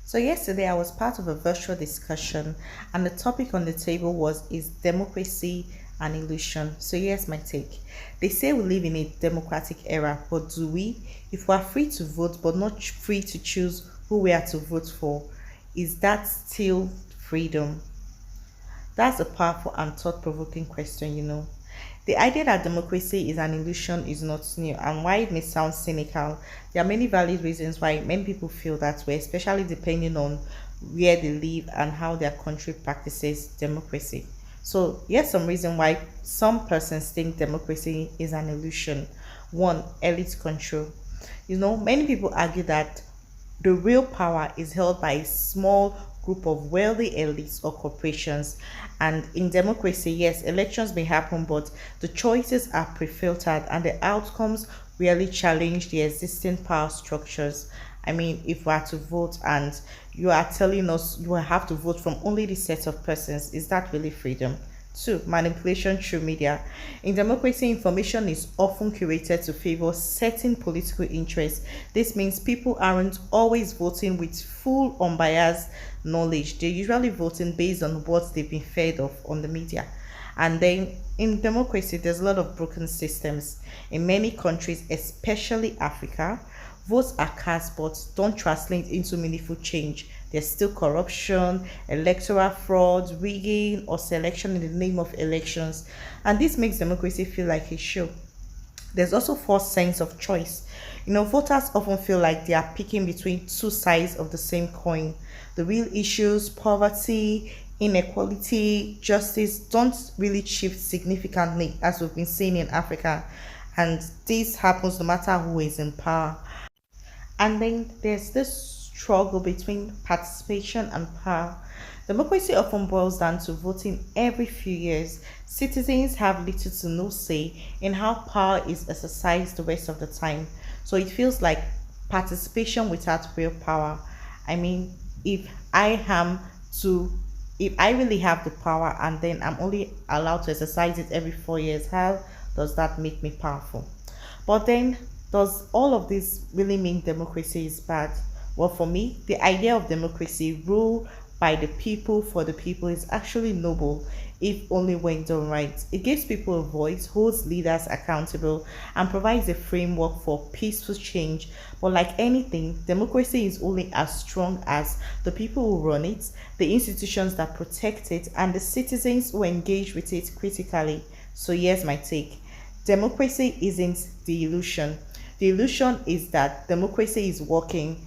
So yesterday I was part of a virtual discussion and the topic on the table was is democracy an illusion? So here's my take. They say we live in a democratic era, but do we? If we are free to vote but not free to choose who we are to vote for, is that still freedom? That's a powerful and thought provoking question. The idea that democracy is an illusion is not new, and while it may sound cynical, there are many valid reasons why many people feel that way, especially depending on where they live and how their country practices democracy. So, here's some reason why some persons think democracy is an illusion. One, elite control. Many people argue that the real power is held by a small group of wealthy elites or corporations. And in democracy, yes, elections may happen, but the choices are pre filtered and the outcomes really challenge the existing power structures. I mean, if we are to vote and you are telling us you have to vote from only this set of persons, is that really freedom? Two, manipulation through media. In democracy, information is often curated to favor certain political interests. This means people aren't always voting with full unbiased knowledge. They're usually voting based on what they've been fed of on the media. And then in democracy, there's a lot of broken systems. In many countries, especially Africa, votes are cast but don't translate into meaningful change. There's still corruption, electoral fraud, rigging, or selection in the name of elections. And this makes democracy feel like a show. There's also false sense of choice. Voters often feel like they are picking between two sides of the same coin. The real issues, poverty, inequality, justice, don't really shift significantly as we've been seeing in Africa. And this happens no matter who is in power. And then there's this struggle between participation and power. Democracy often boils down to voting every few years. Citizens have little to no say in how power is exercised the rest of the time. So it feels like participation without real power. I mean, if I am to if I really have the power and then I'm only allowed to exercise it every 4 years, how does that make me powerful? But then, does all of this really mean democracy is bad? Well, for me, the idea of democracy, rule by the people for the people, is actually noble if only when done right. It gives people a voice, holds leaders accountable, and provides a framework for peaceful change. But like anything, democracy is only as strong as the people who run it, the institutions that protect it, and the citizens who engage with it critically. So here's my take. Democracy isn't the illusion. The illusion is that democracy is working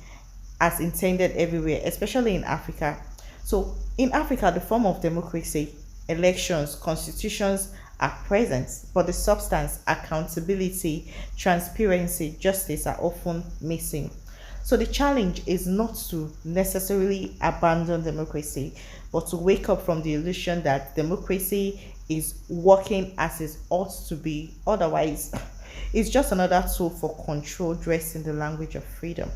as intended everywhere, especially in Africa. So, in Africa, the form of democracy, elections, constitutions are present, but the substance, accountability, transparency, justice are often missing. So, the challenge is not to necessarily abandon democracy, but to wake up from the illusion that democracy is working as it ought to be. Otherwise, it's just another tool for control dressed in the language of freedom.